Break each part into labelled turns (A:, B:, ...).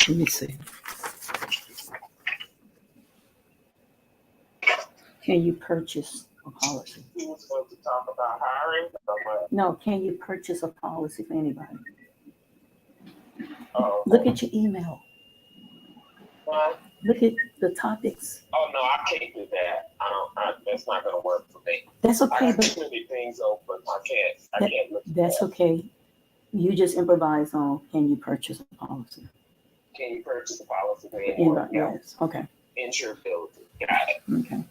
A: Let me see. Can you purchase a policy?
B: He was supposed to talk about hiring.
A: No, can you purchase a policy for anybody?
B: Oh,
A: Look at your email.
B: what?
A: Look at the topics.
B: Oh no, I can't do that. That's not gonna work for me.
A: That's
B: I
A: okay,
B: got
A: but
B: too many things open. I can't look at
A: that's
B: that.
A: okay. You just improvise on, can you purchase a policy?
B: Can you purchase a policy for
A: For
B: anyone?
A: anybody? Yes. Okay.
B: Insurability. Got it.
A: Okay.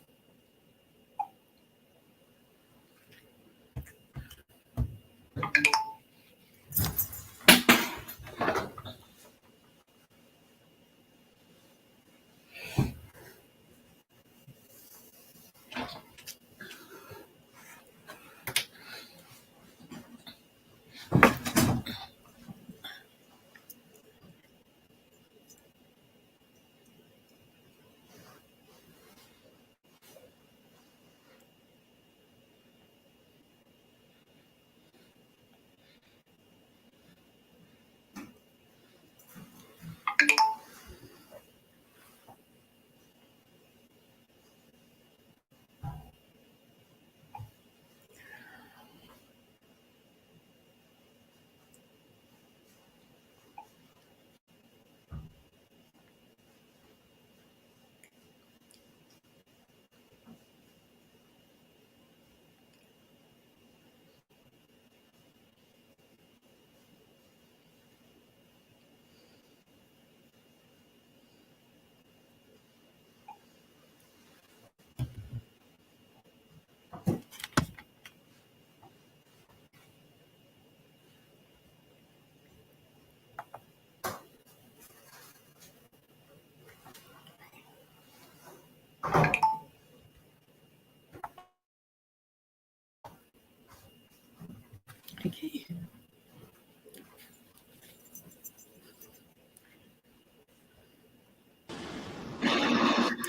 A: Okay.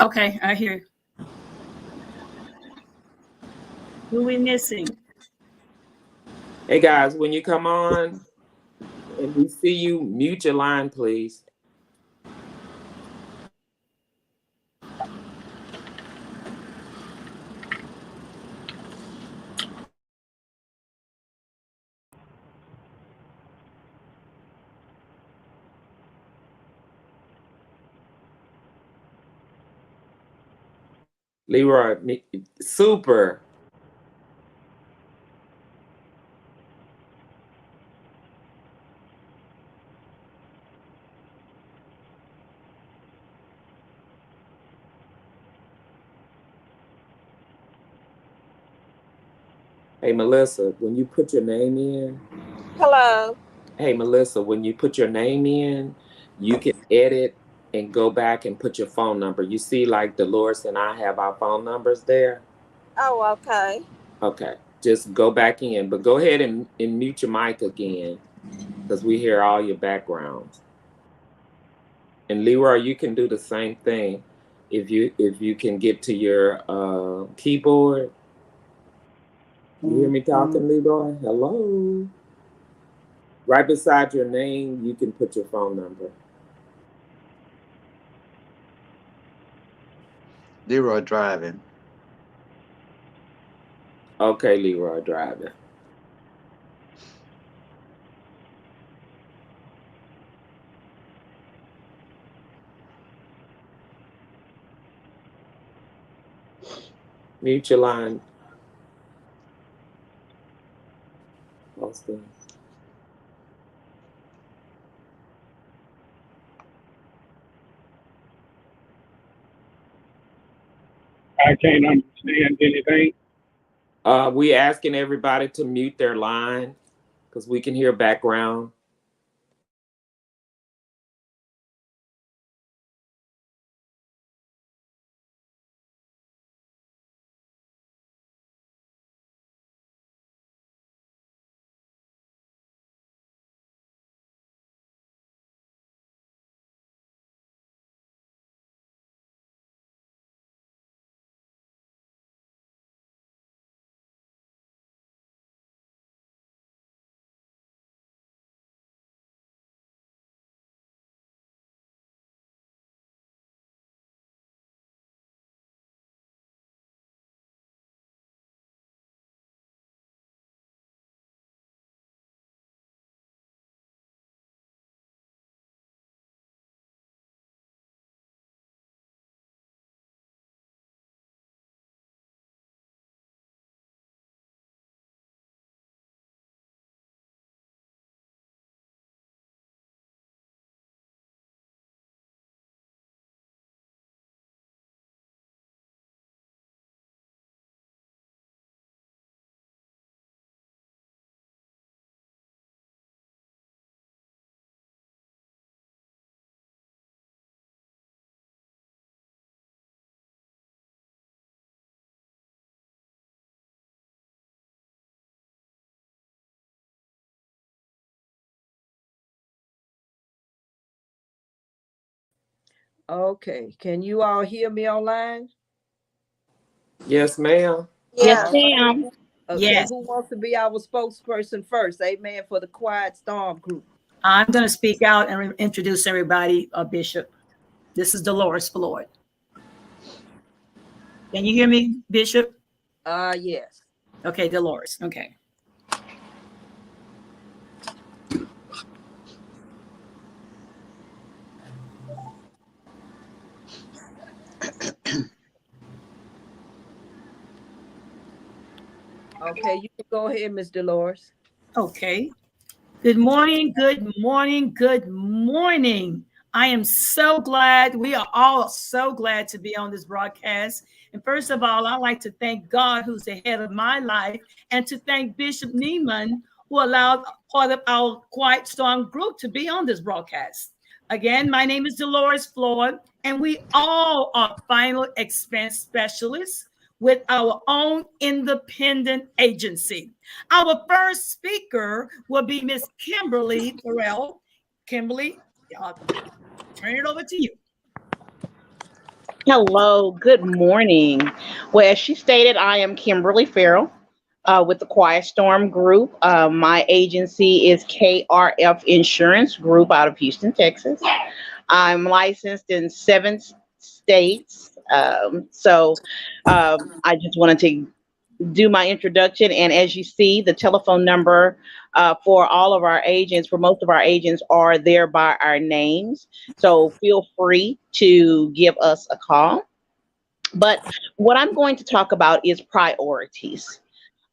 A: Okay, I hear. Who we missing?
C: Hey guys, when you come on and we see you, mute your line, please. Leroy, super. Hey Melissa, when you put your name in.
D: Hello.
C: Hey Melissa, when you put your name in, you can edit and go back and put your phone number. You see, like Dolores and I have our phone numbers there.
D: Oh, okay.
C: Okay, just go back in, but go ahead and mute your mic again because we hear all your backgrounds. And Leroy, you can do the same thing if you can get to your keyboard. You hear me talking, Leroy? Hello. Right beside your name, you can put your phone number.
E: Leroy driving.
C: Okay, Leroy driving. Mute your line, Austin.
F: I can't understand anything.
C: We asking everybody to mute their line because we can hear background.
G: Okay. Can you all hear me online?
C: Yes, ma'am.
D: Yeah.
G: All right. Okay.
A: Yes.
G: Who wants to be our spokesperson first? Amen. For the Quiet Storm Group.
A: I'm going to speak out and introduce everybody, Bishop. This is Dolores Floyd. Can you hear me, Bishop?
G: Yes.
A: Okay, Dolores. Okay.
G: Okay, you can go ahead, Miss Dolores.
A: Okay. Good morning, good morning, good morning. I am so glad, we are all so glad to be on this broadcast. And first of all, I'd like to thank God, who's the head of my life, and to thank Bishop Nemons, who allowed part of our Quiet Storm group to be on this broadcast. Again, my name is Dolores Floyd, and we all are final expense specialists with our own independent agency. Our first speaker will be Miss Kimberly Farrell. Kimberly, I'll turn it over to you.
H: Hello, good morning. Well, as she stated, I am Kimberly Farrell with the Quiet Storm Group. My agency is KRF Insurance Group out of Houston, Texas. I'm licensed in 7 states. I just wanted to do my introduction. And as you see, the telephone number for all of our agents, for most of our agents, are there by our names. So feel free to give us a call. But what I'm going to talk about is priorities.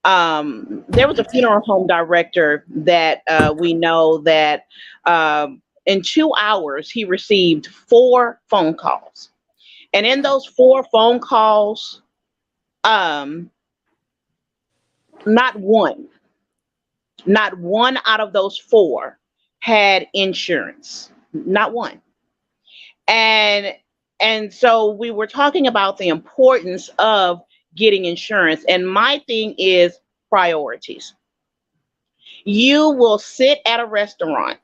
H: There was a funeral home director that we know that in 2 hours he received 4 phone calls. And in those 4 phone calls, um, not one, not one out of those 4 had insurance. Not one. And so we were talking about the importance of getting insurance. And my thing is priorities. You will sit at a restaurant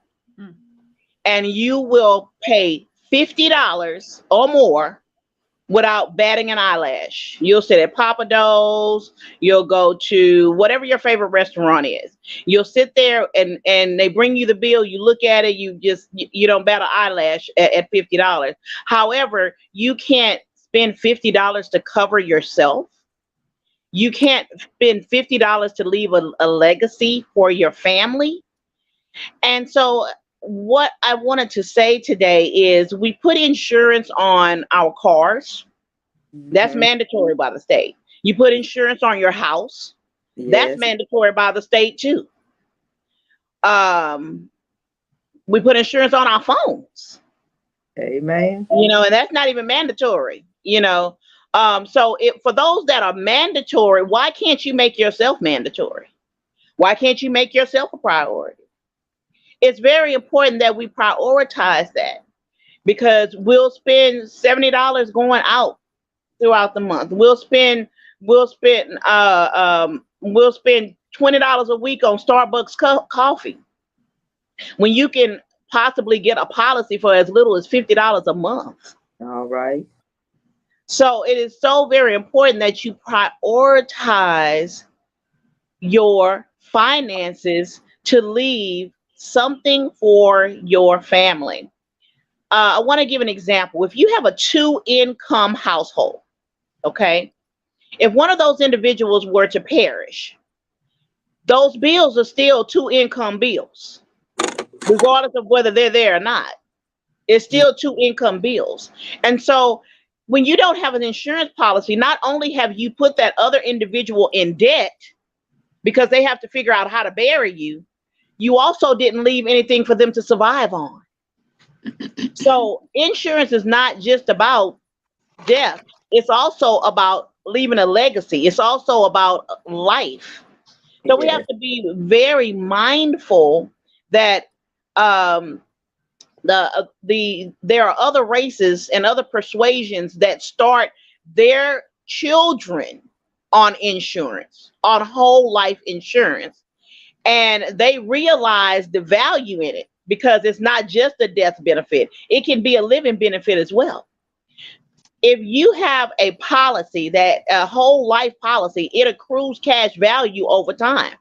H: and you will pay $50 or more without batting an eyelash. You'll sit at Papa Do's, you'll go to whatever your favorite restaurant is. You'll sit there and they bring you the bill, you look at it, you don't bat an eyelash at $50. However, you can't spend $50 to cover yourself. You can't spend $50 to leave a legacy for your family. And so what I wanted to say today is we put insurance on our cars. That's mandatory by the state. You put insurance on your house. That's mandatory by the state too. We put insurance on our phones.
G: Amen.
H: And that's not even mandatory. So for those that are mandatory, why can't you make yourself mandatory? Why can't you make yourself a priority? It's very important that we prioritize that, because we'll spend $70 going out throughout the month. We'll spend $20 a week on Starbucks coffee, when you can possibly get a policy for as little as $50 a month.
G: All right.
H: So it is so very important that you prioritize your finances to leave something for your family. I want to give an example. If you have a 2-income household, okay, if one of those individuals were to perish, those bills are still 2-income bills, regardless of whether they're there or not. It's still 2-income bills. And so when you don't have an insurance policy, not only have you put that other individual in debt because they have to figure out how to bury you, you also didn't leave anything for them to survive on. So insurance is not just about death. It's also about leaving a legacy. It's also about life. So we have to be very mindful that there are other races and other persuasions that start their children on insurance, on whole life insurance, and they realize the value in it. because it's not just a death benefit. It can be a living benefit as well. If you have a policy, that a whole life policy, it accrues cash value over time.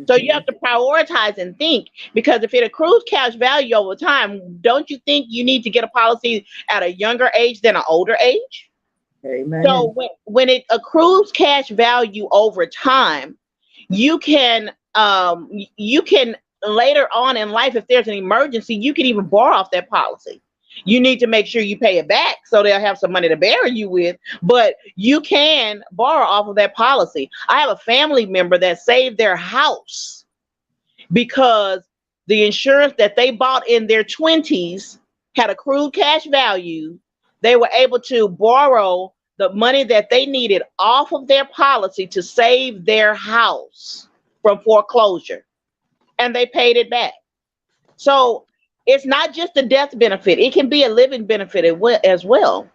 H: So you have to prioritize and think, because if it accrues cash value over time, don't you think you need to get a policy at a younger age than an older age?
G: Amen.
H: So when it accrues cash value over time, you can later on in life, if there's an emergency, you can even borrow off that policy. You need to make sure you pay it back so they'll have some money to bury you with, but you can borrow off of that policy. I have a family member that saved their house because the insurance that they bought in their 20s had accrued cash value. They were able to borrow the money that they needed off of their policy to save their house from foreclosure, and they paid it back. So it's not just a death benefit. It can be a living benefit as well.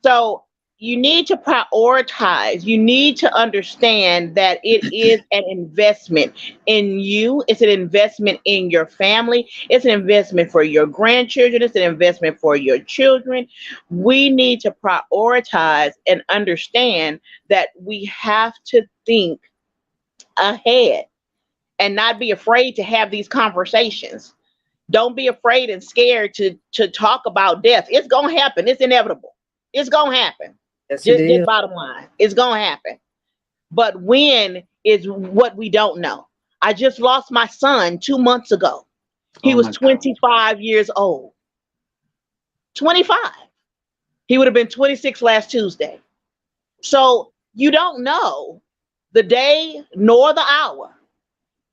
H: So you need to prioritize. You need to understand that it is an investment in you. It's an investment in your family. It's an investment for your grandchildren. It's an investment for your children. We need to prioritize and understand that we have to think ahead and not be afraid to have these conversations. Don't be afraid and scared to talk about death. It's going to happen. It's inevitable. It's going to happen.
G: Yes,
H: Just bottom line. It's going to happen. But when is what we don't know. I just lost my son 2 months ago. He was 25 years old. 25. He would have been 26 last Tuesday. So you don't know the day nor the hour.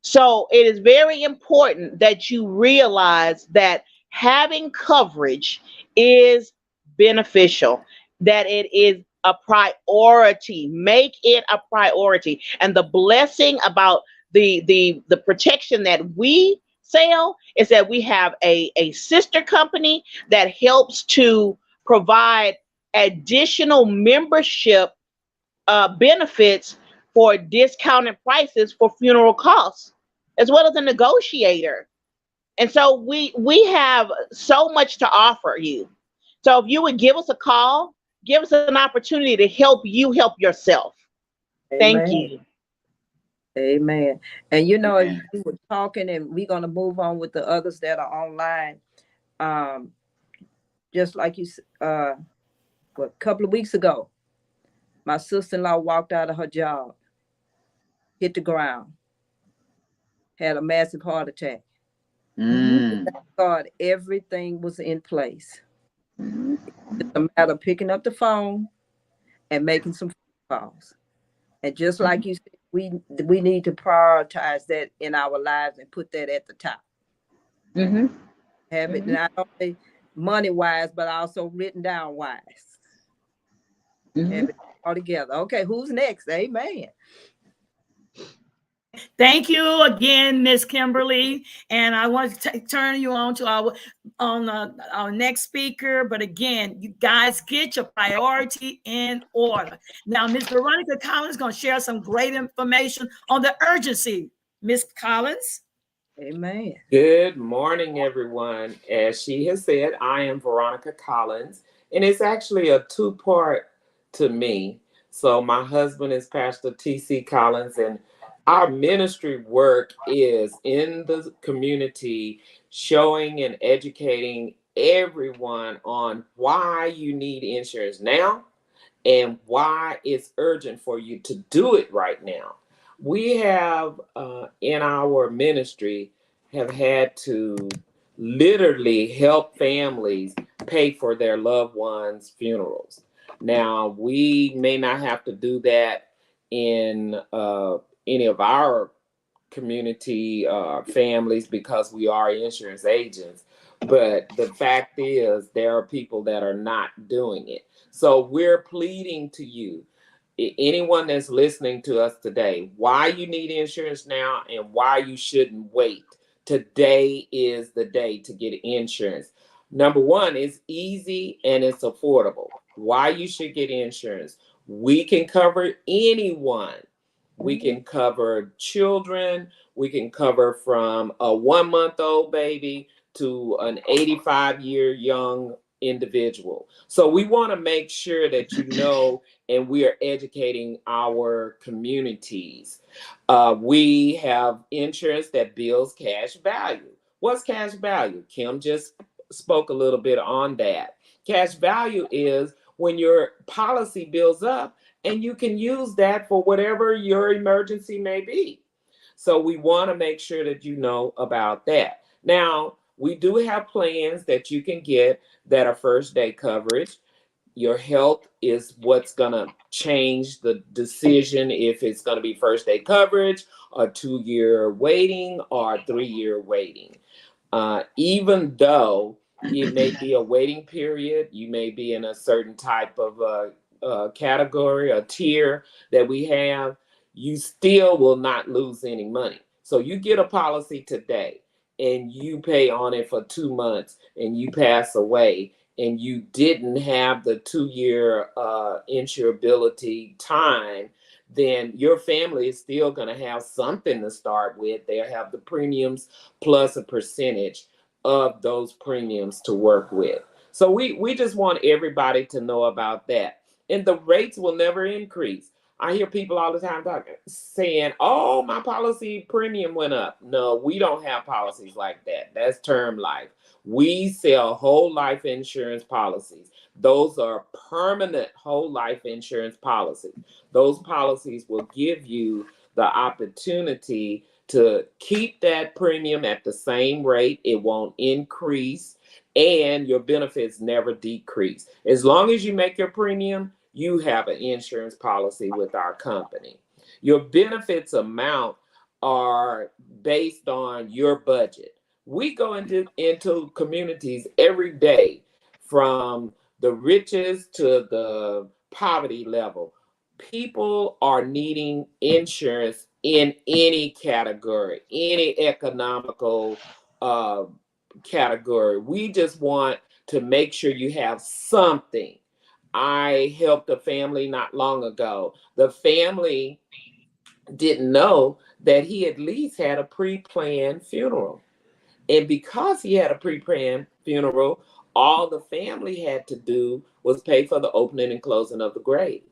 H: So it is very important that you realize that having coverage is beneficial, that it is a priority. Make it a priority. And the blessing about the protection that we sell is that we have a sister company that helps to provide additional membership benefits for discounted prices for funeral costs, as well as a negotiator. And so we have so much to offer you. So if you would give us a call, give us an opportunity to help you help yourself. Thank you.
G: Amen. And you know, as we were talking, and we're going to move on with the others that are online. Just like you said, a couple of weeks ago, my sister-in-law walked out of her job, hit the ground, had a massive heart attack. Thank God, everything was in place. It's a matter of picking up the phone and making some phone calls. And just like you said, we need to prioritize that in our lives and put that at the top. Have it not only money-wise, but also written down-wise. Have it all together. Okay, who's next? Amen.
A: Thank you again, Miss Kimberly. And I want to turn you on to our next speaker. But again, you guys get your priority in order. Now, Miss Veronica Collins is going to share some great information on the urgency. Miss Collins.
G: Amen.
C: Good morning, everyone. As she has said, I am Veronica Collins, and it's actually a two-part to me. So my husband is Pastor T.C. Collins, and our ministry work is in the community, showing and educating everyone on why you need insurance now and why it's urgent for you to do it right now. We have, in our ministry, have had to literally help families pay for their loved ones' funerals. Now, we may not have to do that in any of our community families because we are insurance agents, but the fact is there are people that are not doing it. So we're pleading to you, anyone that's listening to us today, why you need insurance now and why you shouldn't wait. Today is the day to get insurance. Number one, it's easy and it's affordable. Why you should get insurance. We can cover anyone We can cover children. We can cover from a 1-month-old baby to an 85-year young individual. So we want to make sure that you know, and we are educating our communities. We have insurance that builds cash value. What's cash value? Kim just spoke a little bit on that. Cash value is when your policy builds up and you can use that for whatever your emergency may be. So we want to make sure that you know about that. Now, we do have plans that you can get that are first day coverage. Your health is what's going to change the decision if it's going to be first day coverage, a 2-year waiting, or 3-year waiting. Even though it may be a waiting period, you may be in a certain type of category, a tier that we have, you still will not lose any money. So you get a policy today and you pay on it for 2 months and you pass away and you didn't have the 2-year insurability time, then your family is still going to have something to start with. They'll have the premiums plus a percentage of those premiums to work with. So we just want everybody to know about that. And the rates will never increase. I hear people all the time saying, oh, my policy premium went up. No, we don't have policies like that. That's term life. We sell whole life insurance policies. Those are permanent whole life insurance policies. Those policies will give you the opportunity to keep that premium at the same rate. It won't increase, and your benefits never decrease. As long as you make your premium, you have an insurance policy with our company. Your benefits amount are based on your budget. We go into communities every day, from the richest to the poverty level. People are needing insurance in any category, any economical category. We just want to make sure you have something. I helped a family not long ago. The family didn't know that he at least had a pre-planned funeral. And because he had a pre-planned funeral, all the family had to do was pay for the opening and closing of the grave.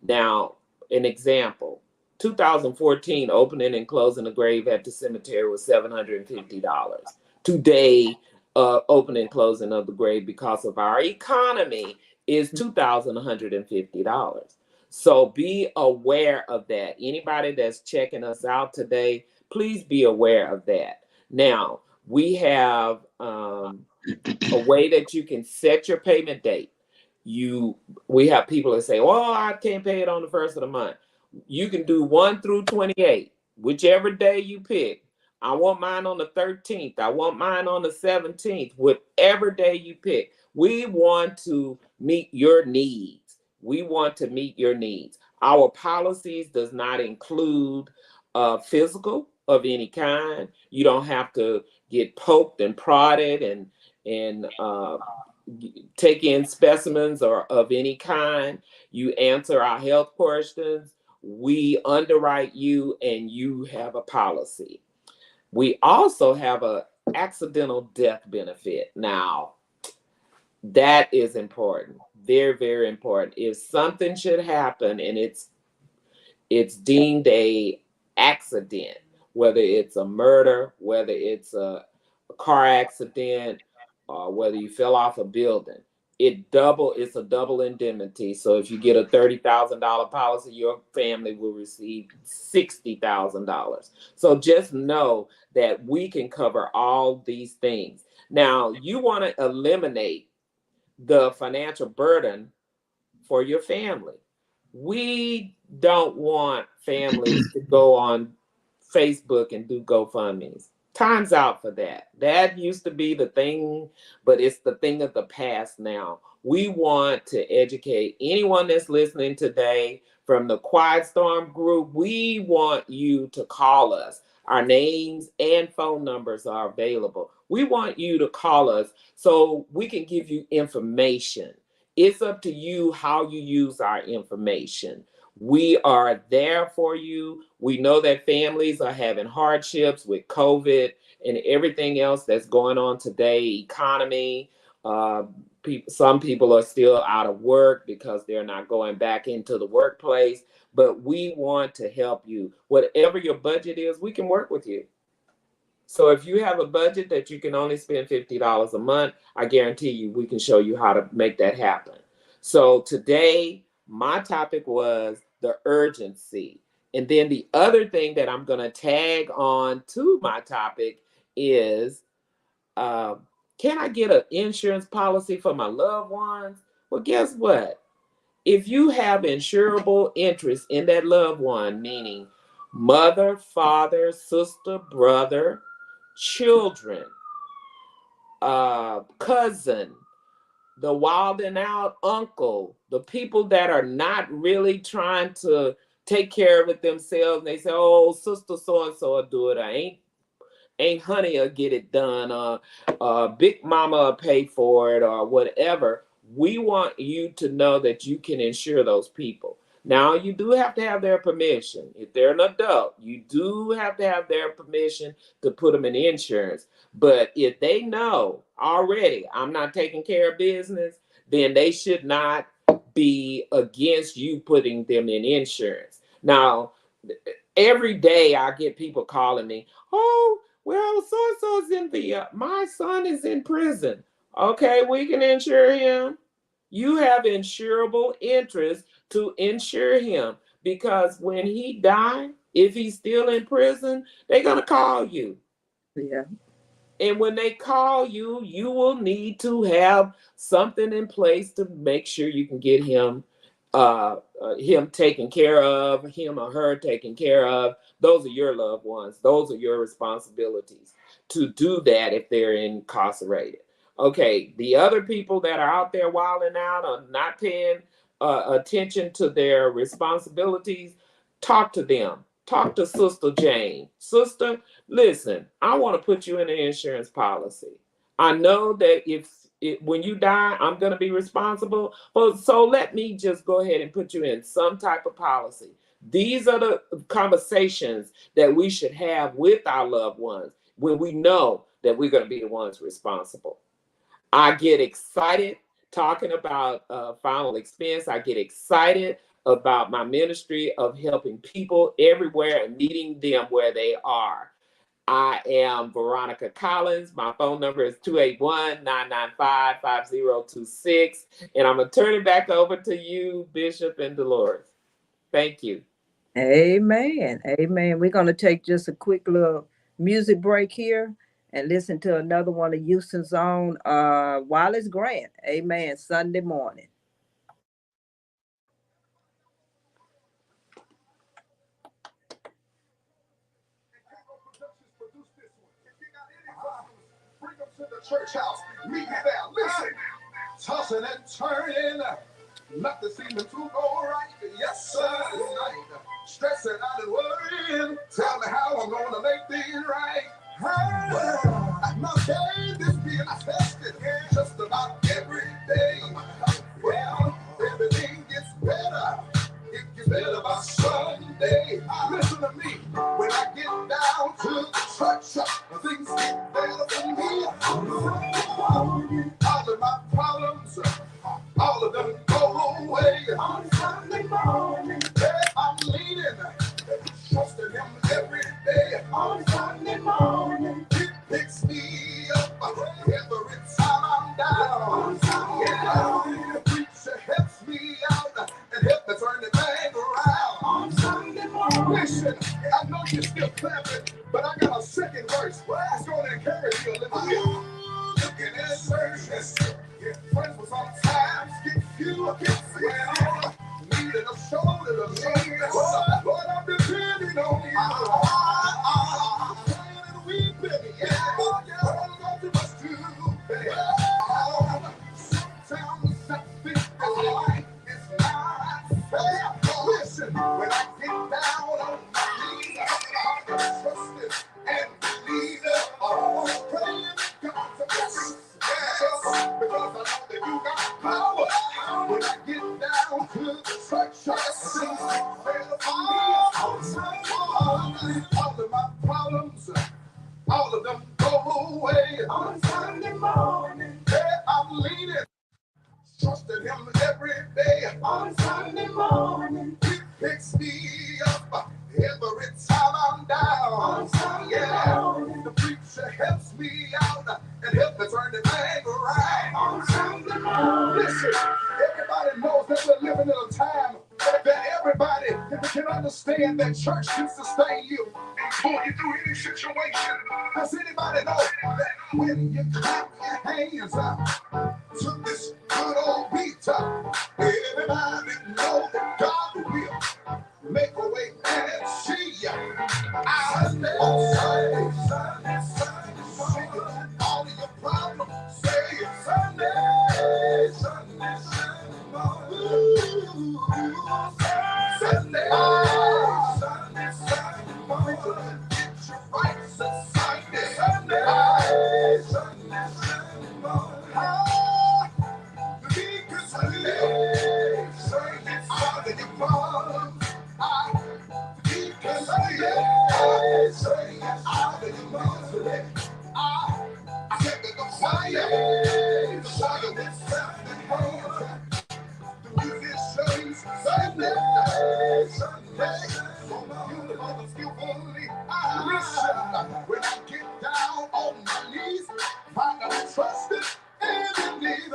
C: Now, an example, 2014 opening and closing the grave at the cemetery was $750. Today, opening and closing of the grave, because of our economy, is $2,150. So be aware of that. Anybody that's checking us out today, please be aware of that. Now, we have a way that you can set your payment date. We have people that say, well, I can't pay it on the first of the month. You can do 1 through 28, whichever day you pick. I want mine on the 13th. I want mine on the 17th, whatever day you pick. We want to meet your needs. We want to meet your needs. Our policies does not include physical of any kind. You don't have to get poked and prodded and take in specimens or of any kind. You answer our health questions. We underwrite you and you have a policy. We also have an accidental death benefit. Now, that is important. Very, very important. If something should happen and it's deemed a accident, whether it's a murder, whether it's a car accident, or whether you fell off a building, it's a double indemnity. So if you get a $30,000 policy, your family will receive $60,000. So just know that we can cover all these things. Now, you want to eliminate the financial burden for your family. We don't want families to go on Facebook and do GoFundMes. Time's out for that. That used to be the thing, but it's the thing of the past now. We want to educate anyone that's listening today from the Quiet Storm group. We want you to call us. Our names and phone numbers are available. We want you to call us so we can give you information. It's up to you how you use our information. We are there for you. We know that families are having hardships with COVID and everything else that's going on today, economy. Some people are still out of work because they're not going back into the workplace. But we want to help you. Whatever your budget is, we can work with you. So if you have a budget that you can only spend $50 a month, I guarantee you we can show you how to make that happen. So today, my topic was the urgency. And then the other thing that I'm going to tag on to my topic is, can I get an insurance policy for my loved ones? Well, guess what? If you have insurable interest in that loved one, meaning mother, father, sister, brother, children, cousin, the wilding out uncle, the people that are not really trying to take care of it themselves, they say, oh, sister so-and-so will do it. I ain't honey will get it done. Big mama will pay for it or whatever. We want you to know that you can insure those people. Now, you do have to have their permission. If they're an adult, you do have to have their permission to put them in insurance. But if they know already, I'm not taking care of business, then they should not be against you putting them in insurance. Now, every day I get people calling me, oh, well, so-and-so's in the, my son is in prison. Okay, we can insure him. You have insurable interest to insure him because when he dies, if he's still in prison, they're going to call you.
G: Yeah.
C: And when they call you, you will need to have something in place to make sure you can get him taken care of, him or her taken care of. Those are your loved ones. Those are your responsibilities to do that if they're incarcerated. Okay, the other people that are out there wilding out or not paying attention to their responsibilities, talk to them. Talk to Sister Jane. Sister, listen, I want to put you in an insurance policy. I know that when you die, I'm going to be responsible. So let me just go ahead and put you in some type of policy. These are the conversations that we should have with our loved ones when we know that we're going to be the ones responsible. I get excited talking about final expense. I get excited about my ministry of helping people everywhere and meeting them where they are. I am Veronica Collins. My phone number is 281-995-5026. And I'm going to turn it back over to you, Bishop and Dolores. Thank you.
G: Amen. Amen. We're going to take just a quick little music break here and listen to another one of Houston's own, Wallace Grant. Amen. Sunday morning.
I: Bring them to the church house. Meet me there. Listen. Tossing and turning. Nothing seeming to go right. Yes, sir. Right. Stressing out and worrying. Tell me how I'm going to make things right. My day is being tested just about every day. Well, everything gets better. It gets better by Sunday. Listen to me. When I get down to the church, things get better for me. All of my problems, all of them go away. On Sunday morning, I'm leaning, trusting him every day. On Sunday morning, he picks me up every time I'm down. On Sunday morning, the preacher helps me out and helps me turn the thing around. On Sunday morning, listen, I know you're still clapping, but I got a second verse. It's going to encourage you a little bit. Looking at service, friends will sometimes get you against well. Needing a shoulder to lean. Lord, I'm depending on you. Praying and weeping, yeah. But I got too much to pay. Sometimes I think this life is not fair. Listen, when I get down on my knees, I'm trusting and believing. I'm praying God to bless me. Because I know that you got power. When I get down to the church, I see Sunday morning. He picks me up every time I'm down. On Sunday morning. The preacher helps me out and helps me turn the thing around. On Sunday morning. Listen, everybody knows that we're living in a time that everybody can understand that church can sustain you and pull you through any situation. Does anybody know that when you clap your hands to this good old beat, everybody know that God will make a way and see ya. Sunday, Sunday, Sunday, all of your problems, say it Sunday, Sunday, Sunday, ooh, Sunday, Sunday, Sunday, get your rights on Sunday, Sunday, Sunday, because Sunday, Sunday, all of your problems, because Sunday, Sunday, all of your misery, I said that the fire will set the hands. The musicians, Sunday, Sunday, so beautiful and skillfully. Listen, when I get down on my knees, find out trusted and believing,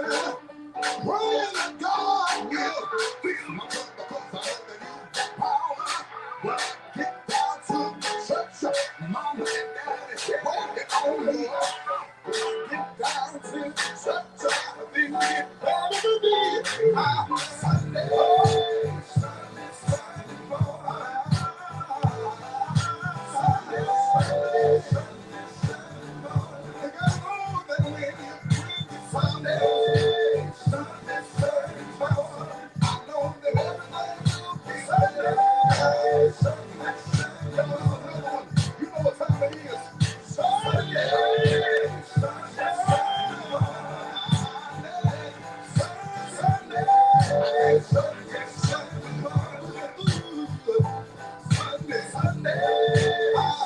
I: praying that God will feel my cup because I know that you power. When I get down to the church, mama and daddy, waiting on me. When I get down to the church, I think it better to be my Sunday, Sunday, Sunday, Sunday, Sunday, Sunday, I know that when you Sunday, Sunday, Sunday, I know that everything will be Sunday, Sunday, Sunday. You know what time it is? Sunday, Sunday, Sunday, Sunday, Sunday, Sunday, Sunday,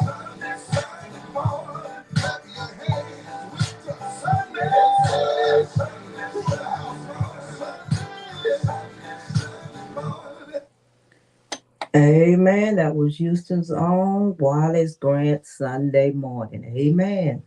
I: Sunday, Sunday morning. Clap your hands with the Sunday, Sunday, Sunday, to the house Sunday, Sunday morning.
G: Amen. That was Houston's own Wallace Grant Sunday morning. Amen.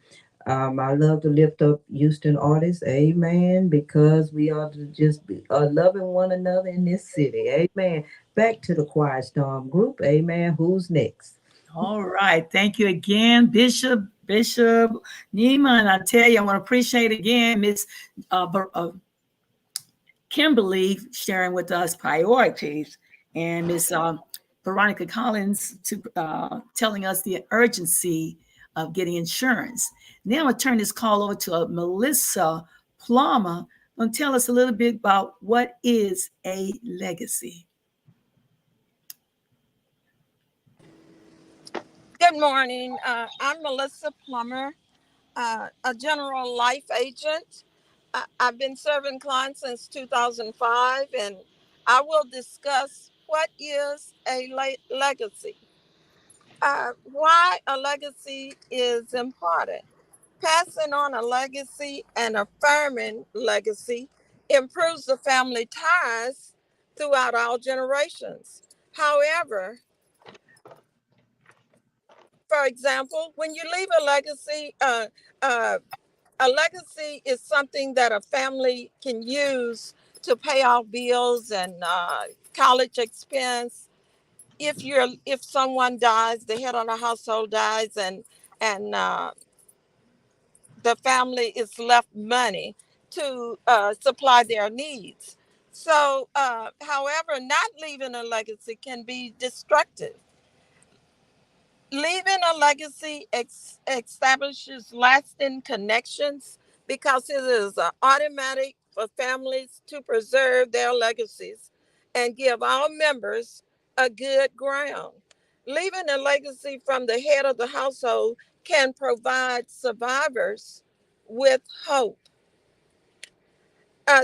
G: I love to lift up Houston artists. Amen. Because we ought to just be loving one another in this city. Amen. Back to the Quiet Storm group. Amen. Who's next?
A: All right. Thank you again, Bishop Neiman. I tell you, I want to appreciate again Miss Kimberly sharing with us priorities, and Miss Veronica Collins to telling us the urgency of getting insurance. Now I'm going to turn this call over to Melissa Plummer, going to tell us a little bit about what is a legacy.
D: Good morning. I'm Melissa Plummer, a general life agent. I've been serving clients since 2005, and I will discuss what is a legacy. Why a legacy is important. Passing on a legacy and affirming legacy improves the family ties throughout all generations. However, for example, when you leave uh, a legacy is something that a family can use to pay off bills and college expense. If someone dies, the head of the household dies, and the family is left money to supply their needs. So, however, not leaving a legacy can be destructive. Leaving a legacy establishes lasting connections because it is automatic for families to preserve their legacies and give all members a good ground. Leaving a legacy from the head of the household can provide survivors with hope.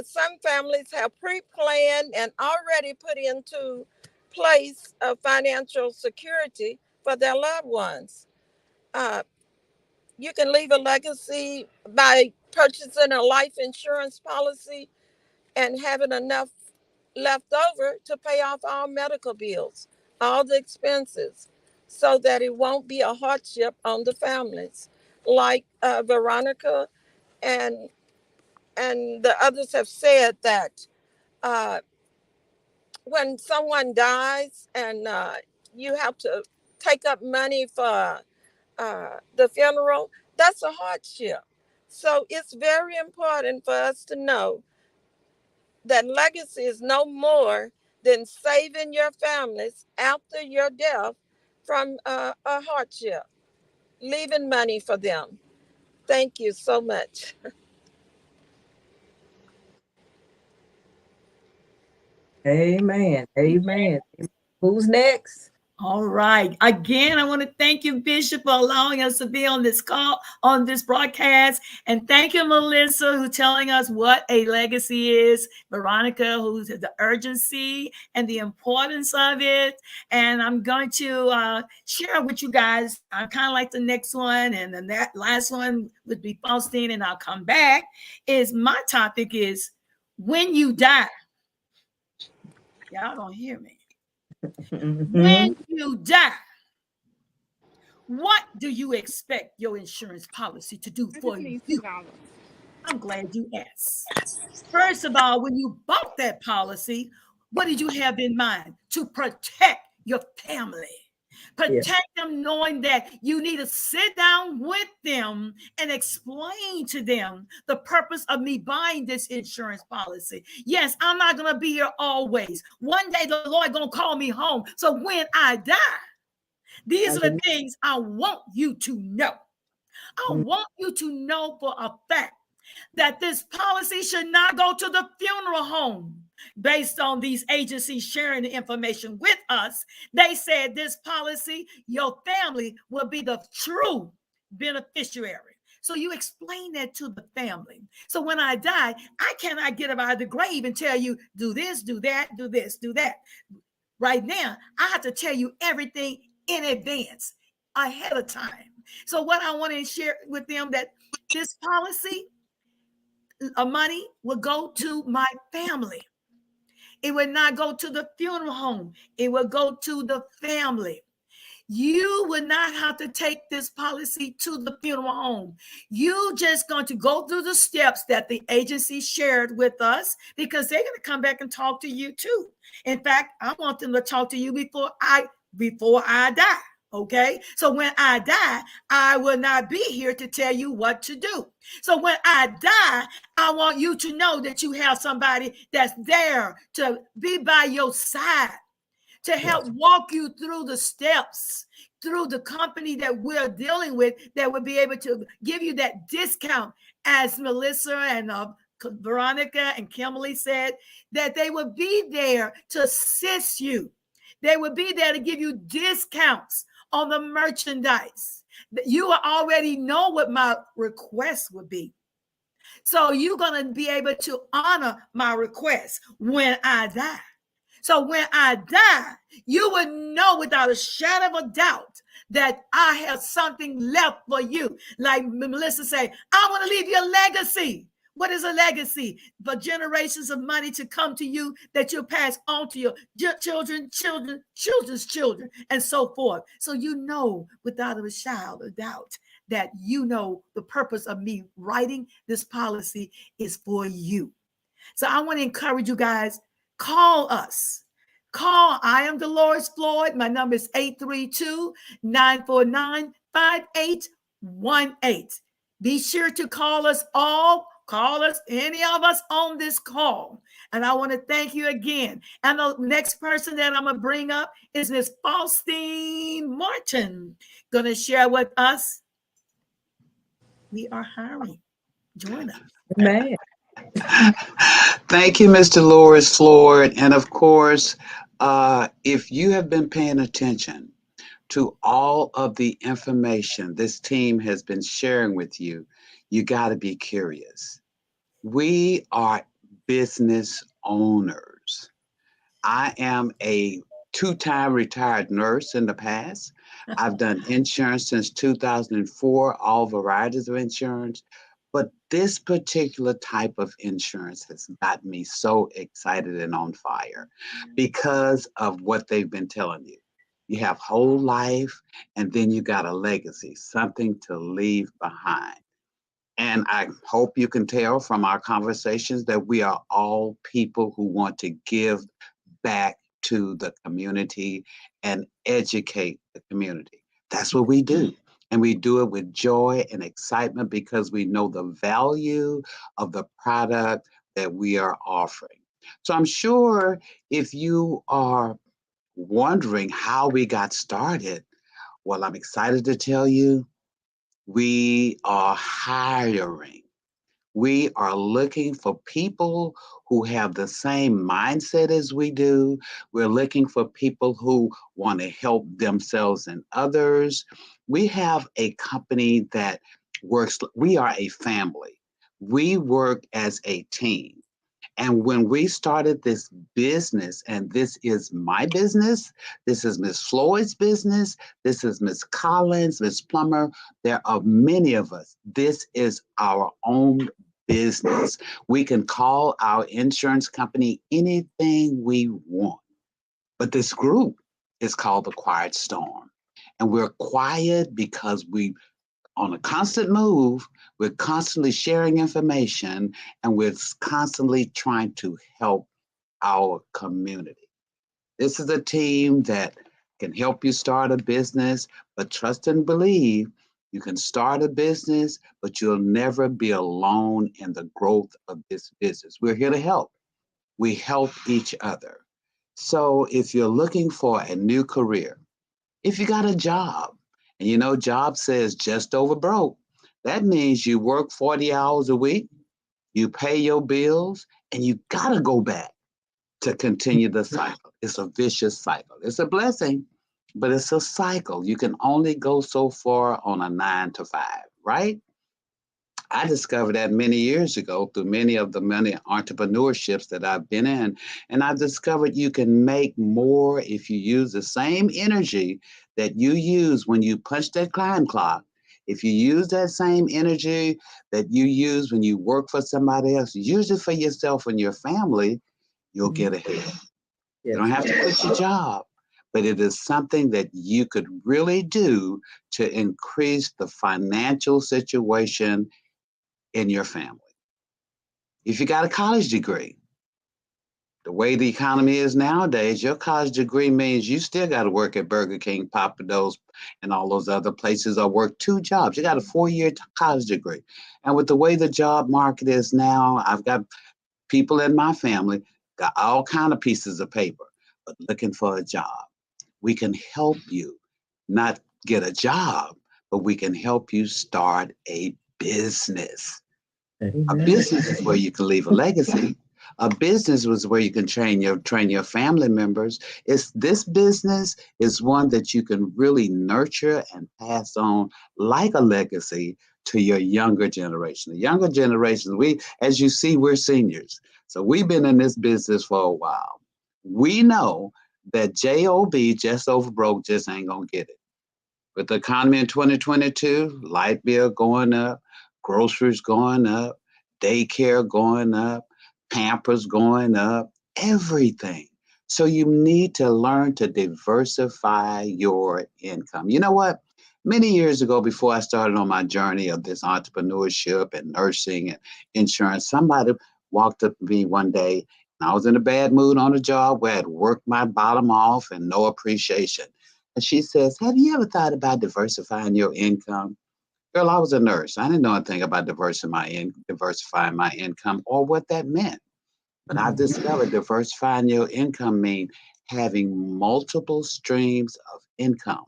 D: Some families have pre-planned and already put into place a financial security for their loved ones. Uh, you can leave a legacy by purchasing a life insurance policy and having enough left over to pay off all medical bills, all the expenses, so that it won't be a hardship on the families. Like Veronica and the others have said that uh, when someone dies and you have to take up money for the funeral, that's a hardship. So it's very important for us to know that legacy is no more than saving your families after your death from a hardship, leaving money for them. Thank you so much.
G: Amen. Amen. Who's next?
A: All right. Again, I want to thank you, Bishop, for allowing us to be on this call, on this broadcast. And thank you, Melissa, who's telling us what a legacy is. Veronica, who's the urgency and the importance of it. And I'm going to share with you guys, I kind of like the next one. And then that last one would be Faustine, and I'll come back. Is my topic is when you die. Y'all don't hear me. When you die, what do you expect your insurance policy to do for you? I'm glad you asked. First of all, when you bought that policy, what did you have in mind? To protect your family. Protect them, knowing that you need to sit down with them and explain to them the purpose of me buying this insurance policy. Yes, I'm not going to be here always. One day the Lord going to call me home. So when I die, these are the things I want you to know. I want you to know for a fact that this policy should not go to the funeral home. Based on these agencies sharing the information with us, they said this policy, your family will be the true beneficiary. So you explain that to the family. So when I die, I cannot get up out of the grave and tell you, do this, do that, do this, do that. Right now, I have to tell you everything in advance, ahead of time. So what I want to share with them, that this policy of money will go to my family. It would not go to the funeral home. It will go to the family. You would not have to take this policy to the funeral home. You just going to go through the steps that the agency shared with us, because they're going to come back and talk to you too. In fact, I want them to talk to you before I die. Okay. So when I die, I will not be here to tell you what to do. So when I die, I want you to know that you have somebody that's there to be by your side, to help walk you through the steps, through the company that we're dealing with, that would be able to give you that discount, as Melissa and Veronica and Kimberly said, that they would be there to assist you. They would be there to give you discounts on the merchandise. You already know what my request would be. So you're going to be able to honor my request when I die. So when I die, you would know without a shadow of a doubt that I have something left for you. Like Melissa said, I want to leave you a legacy. What is a legacy? For generations of money to come to you that you'll pass on to your children, children's children, and so forth. So you know without a shadow of doubt that you know the purpose of me writing this policy is for you. So I want to encourage you guys, call us. Call. I am Dolores Floyd. My number is 832-949-5818. Be sure to call us all. Call us, any of us on this call. And I want to thank you again. And the next person that I'm going to bring up is Miss Faustine Martin, going to share with us. We are hiring. Join us.
G: Man.
E: Thank you, Mr. Dolores Floyd. And of course, if you have been paying attention to all of the information this team has been sharing with you, you got to be curious. We are business owners. I am a 2-time retired nurse in the past. I've done insurance since 2004, all varieties of insurance. But this particular type of insurance has got me so excited and on fire because of what they've been telling you. You have whole life, and then you got a legacy, something to leave behind. And I hope you can tell from our conversations that we are all people who want to give back to the community and educate the community. That's what we do. And we do it with joy and excitement because we know the value of the product that we are offering. So I'm sure if you are wondering how we got started, well, I'm excited to tell you we are hiring. We are looking for people who have the same mindset as we do. We're looking for people who want to help themselves and others. We have a company that works, we are a family. We work as a team. And when we started this business, and this is my business, this is Miss Floyd's business, this is Miss Collins, Miss Plummer, there are many of us. This is our own business. We can call our insurance company anything we want. But this group is called the Quiet Storm. And we're quiet because we on a constant move. We're constantly sharing information and we're constantly trying to help our community. This is a team that can help you start a business, but trust and believe you can start a business, but you'll never be alone in the growth of this business. We're here to help. We help each other. So if you're looking for a new career, if you got a job, and you know, job says just over broke, that means you work 40 hours a week, you pay your bills, and you got to go back to continue the cycle. It's a vicious cycle. It's a blessing, but it's a cycle. You can only go so far on a 9 to 5, right? I discovered that many years ago through many of the many entrepreneurships that I've been in. And I've discovered you can make more if you use the same energy that you use when you punch that time clock. If you use that same energy that you use when you work for somebody else, use it for yourself and your family, you'll get ahead. You don't have to quit your job, but it is something that you could really do to increase the financial situation in your family. If you got a college degree, the way the economy is nowadays, your college degree means you still got to work at Burger King, Papa Do's, and all those other places, or work 2 jobs. You got a 4-year college degree. And with the way the job market is now, I've got people in my family got all kind of pieces of paper, but looking for a job. We can help you not get a job, but we can help you start a business. A business is where you can leave a legacy. A business is where you can train your family members. It's this business is one that you can really nurture and pass on like a legacy to your younger generation. The younger generation, we, as you see, we're seniors. So we've been in this business for a while. We know that JOB, just over broke, just ain't gonna get it. With the economy in 2022, light bill going up, groceries going up, daycare going up, Pampers going up, everything. So you need to learn to diversify your income. You know what? Many years ago, before I started on my journey of this entrepreneurship and nursing and insurance, somebody walked up to me one day and I was in a bad mood on a job where I had worked my bottom off and no appreciation. And she says, have you ever thought about diversifying your income? Girl, I was a nurse. I didn't know anything about diversifying my income or what that meant. But I've discovered diversifying your income means having multiple streams of income,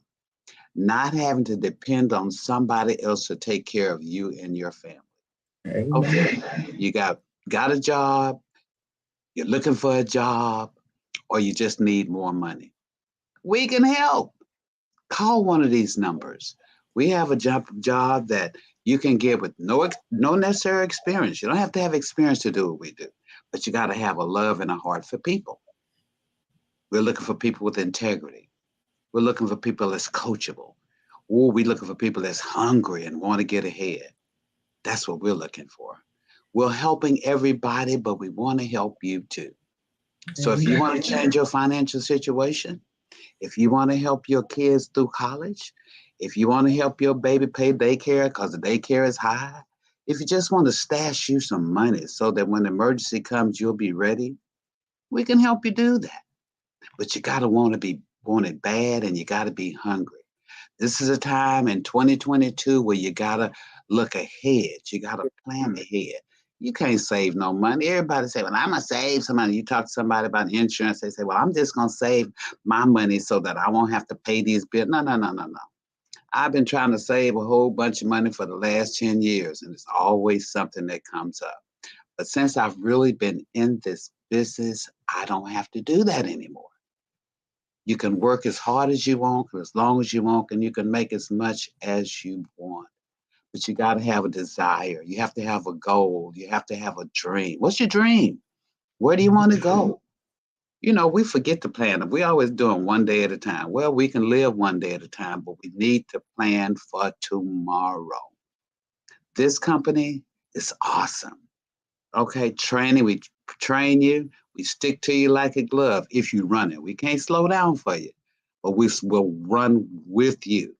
E: not having to depend on somebody else to take care of you and your family. Okay, you got a job, you're looking for a job, or you just need more money. We can help. Call one of these numbers. We have a job that you can get with no necessary experience. You don't have to have experience to do what we do, but you got to have a love and a heart for people. We're looking for people with integrity. We're looking for people that's coachable. Or we're looking for people that's hungry and want to get ahead. That's what we're looking for. We're helping everybody, but we want to help you too. So if you want to change your financial situation, if you want to help your kids through college, if you want to help your baby pay daycare because the daycare is high, if you just want to stash you some money so that when the emergency comes, you'll be ready, we can help you do that. But you got to want it bad, and you got to be hungry. This is a time in 2022 where you got to look ahead. You got to plan ahead. You can't save no money. Everybody say, well, I'm going to save some money. You talk to somebody about insurance, they say, well, I'm just going to save my money so that I won't have to pay these bills. No, no, no, no, no. I've been trying to save a whole bunch of money for the last 10 years, and it's always something that comes up. But since I've really been in this business, I don't have to do that anymore. You can work as hard as you want, as long as you want, and you can make as much as you want. But you got to have a desire. You have to have a goal. You have to have a dream. What's your dream? Where do you want to go? You know, we forget to plan. We always doing one day at a time. Well, we can live one day at a time, but we need to plan for tomorrow. This company is awesome. Okay, training, we train you, we stick to you like a glove if you run it. We can't slow down for you, but we will run with you.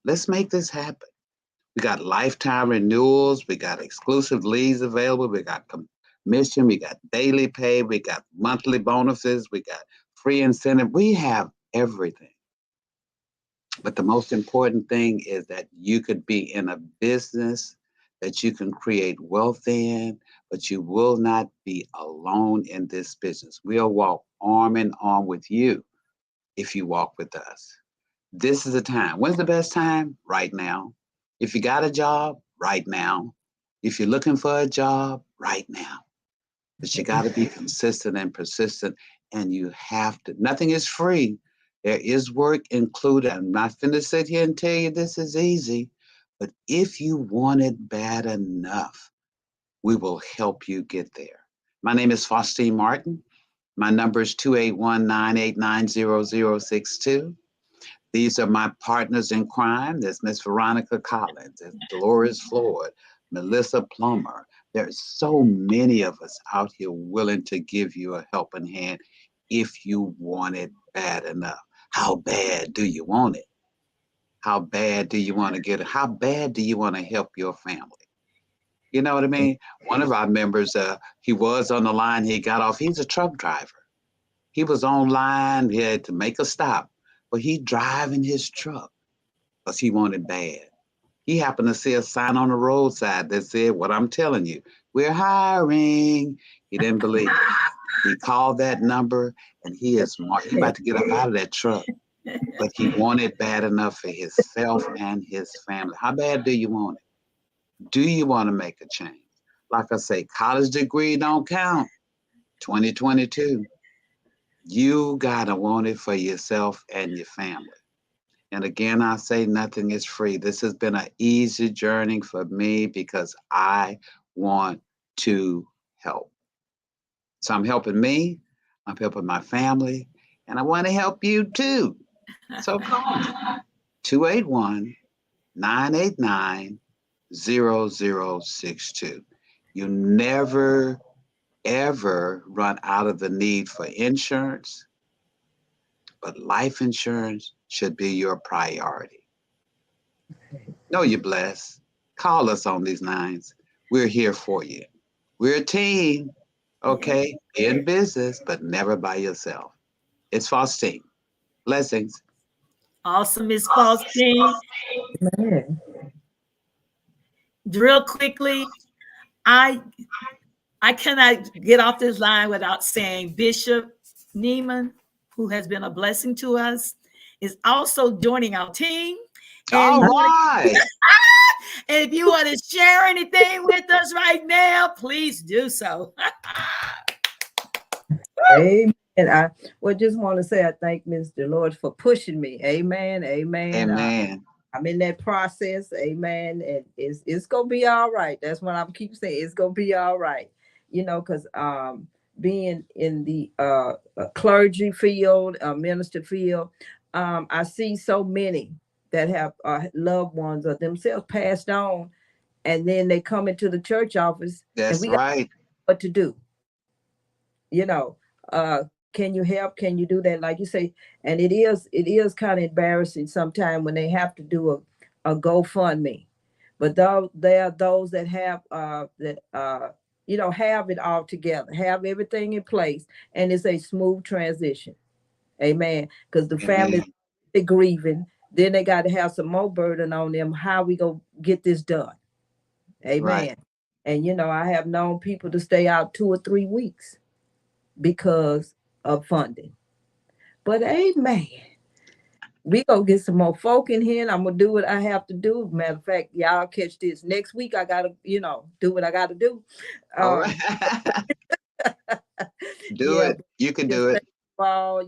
E: Let's make this happen. We got lifetime renewals, we got exclusive leads available, we got commission, we got daily pay, we got monthly bonuses, we got free incentive. We have everything. But the most important thing is that you could be in a business that you can create wealth in, but you will not be alone in this business. We'll walk arm in arm with you if you walk with us. This is the time. When's the best time? Right now. If you got a job, right now. If you're looking for a job, right now. But you got to be consistent and persistent, and you have to. Nothing is free. There is work included. I'm not going to sit here and tell you this is easy, but if you want it bad enough, we will help you get there. My name is Faustine Martin. My number is 281-989-0062. These are my partners in crime. There's Miss Veronica Collins, there's Dolores Floyd, Melissa Plummer. There's so many of us out here willing to give you a helping hand if you want it bad enough. How bad do you want it? How bad do you want to get it? How bad do you want to help your family? You know what I mean? One of our members, he was on the line, he got off. He's a truck driver. He was online, he had to make a stop, but he driving his truck because he wanted bad. He happened to see a sign on the roadside that said, what I'm telling you, we're hiring. He didn't believe it. He called that number, and he is about to get up out of that truck, but he wanted bad enough for himself and his family. How bad do you want it? Do you want to make a change? Like I say, college degree don't count. 2022. You gotta want it for yourself and your family. And again, I say nothing is free. This has been an easy journey for me because I want to help. So I'm helping me, I'm helping my family, and I want to help you too. So call me, 281-989-0062. You never, ever run out of the need for insurance, but life insurance should be your priority. Know you're blessed. Call us on these lines. We're here for you. We're a team, okay? In business, but never by yourself. It's Faustine. Blessings.
A: Awesome, Miss Faustine.
G: Man.
A: Real quickly, I cannot get off this line without saying Bishop Nemons, who has been a blessing to us, is also joining our team. And
E: All right.
A: and if you want to share anything with us right now, please do so.
G: Amen. I just want to say I thank Mr. Lord for pushing me. Amen. Amen.
E: Amen.
G: I'm in that process. Amen. And it's gonna be all right. That's what I'm keep saying. It's gonna be all right. You know, because being in the clergy field, minister field, I see so many that have loved ones or themselves passed on, and then they come into the church office and
E: That's
G: we got
E: right.
G: what to do. You know, can you help? Can you do that? Like you say, and it is kind of embarrassing sometimes when they have to do a GoFundMe. But though there are those that have have it all together, have everything in place, and it's a smooth transition. Amen. Because the family
E: Amen.
G: they're grieving, then they got to have some more burden on them. How we go get this done? Amen.
E: Right.
G: And I have known people to stay out 2 or 3 weeks because of funding. But amen. We gonna get some more folk in here, and I'm gonna do what I have to do. Matter of fact, y'all catch this next week. I gotta, do what I gotta do.
E: All right. Do
G: Yeah,
E: it. You can
G: just
E: do
G: thank
E: it.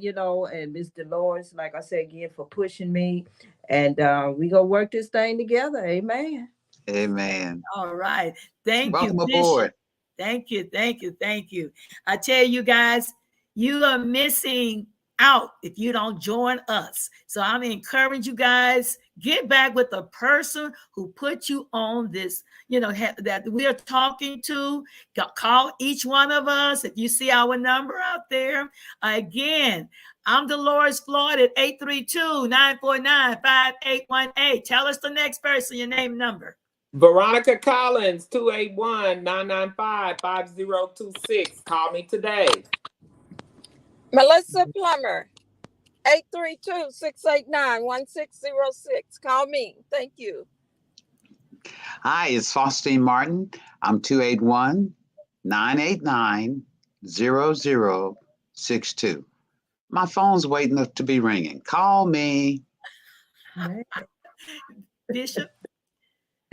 G: you all, and Mr. Lawrence, like I said again, for pushing me, and we gonna work this thing together. Amen.
E: Amen.
A: All right. Thank you,
E: Welcome
A: Bishop.
E: aboard.
A: Thank you. Thank you. Thank you. I tell you guys, you are missing out if you don't join us. So I'm encouraging you guys, get back with the person who put you on this, that we are talking to. Call each one of us. If you see our number out there, again, I'm Dolores Floyd at 832-949-5818. Tell us the next person, your name and number.
C: Veronica Collins, 281-995-5026. Call me today.
D: Melissa Plummer, 832-689-1606. Call me. Thank you.
E: Hi, it's Faustine Martin. I'm 281-989-0062. My phone's waiting to be ringing. Call me.
A: Bishop.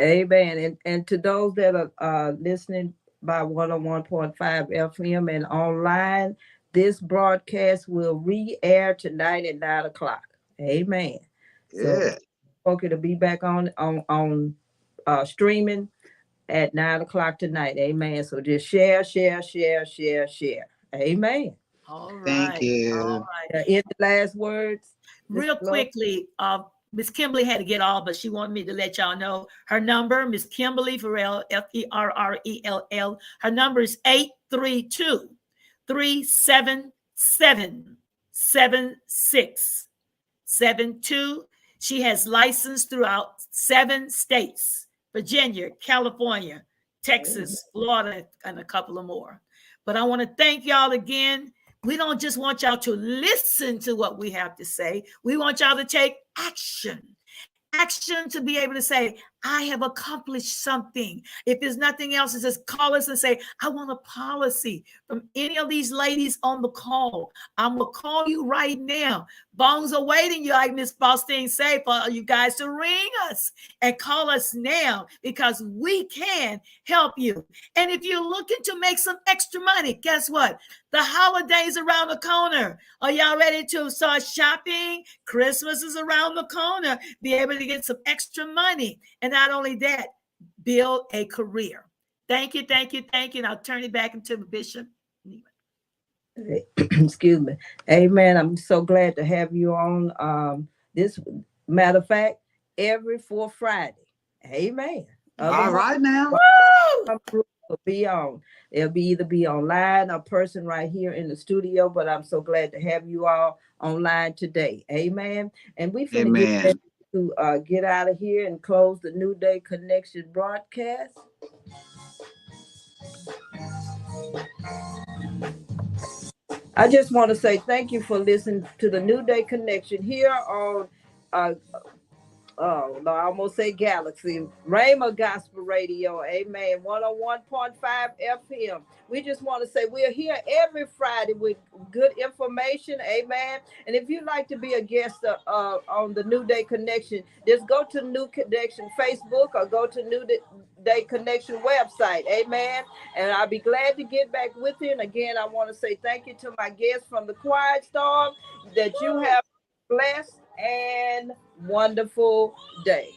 G: Amen. And to those that are listening by 101.5 FM and online, this broadcast will re-air tonight at 9:00. Amen.
E: Yeah.
G: So okay to be back on streaming at 9:00 tonight. Amen. So just share. Amen.
A: All
E: Thank
A: right.
E: you.
A: All right.
G: Any last words?
A: Real quickly, Miss Kimberly had to get off, but she wanted me to let y'all know her number, Miss Kimberly Ferrell, Ferrell. Her number is 832-377-7672. She has license throughout 7 states: Virginia, California, Texas, Florida, and a couple of more. But I want to thank y'all again. We don't just want y'all to listen to what we have to say. We want y'all to take action. Action to be able to say, I have accomplished something. If there's nothing else, it's just call us and say, I want a policy from any of these ladies on the call. I'm going to call you right now. Bones are waiting, you like Miss Faustine say, for you guys to ring us and call us now because we can help you. And if you're looking to make some extra money, guess what? The holidays around the corner. Are y'all ready to start shopping? Christmas is around the corner. Be able to get some extra money. And not only that, build a career. Thank you. And I'll turn it back into the Bishop.
G: Excuse me. Amen. I'm so glad to have you on. This matter of fact, every 4th Friday. Amen.
E: All right now.
G: Will be on. It'll either be online or person right here in the studio, but I'm so glad to have you all online today. Amen. And we finna get ready to get out of here and close the New Day Connection broadcast. I just want to say thank you for listening to the New Day Connection here on I almost say Galaxy, Rhema Gospel Radio, amen, 101.5 FM. We just want to say we're here every Friday with good information, amen. And if you'd like to be a guest on the New Day Connection, just go to New Connection Facebook or go to New Day Connection website, amen. And I'll be glad to get back with you. And again, I want to say thank you to my guests from the Quiet Storm, that you have blessed and wonderful day.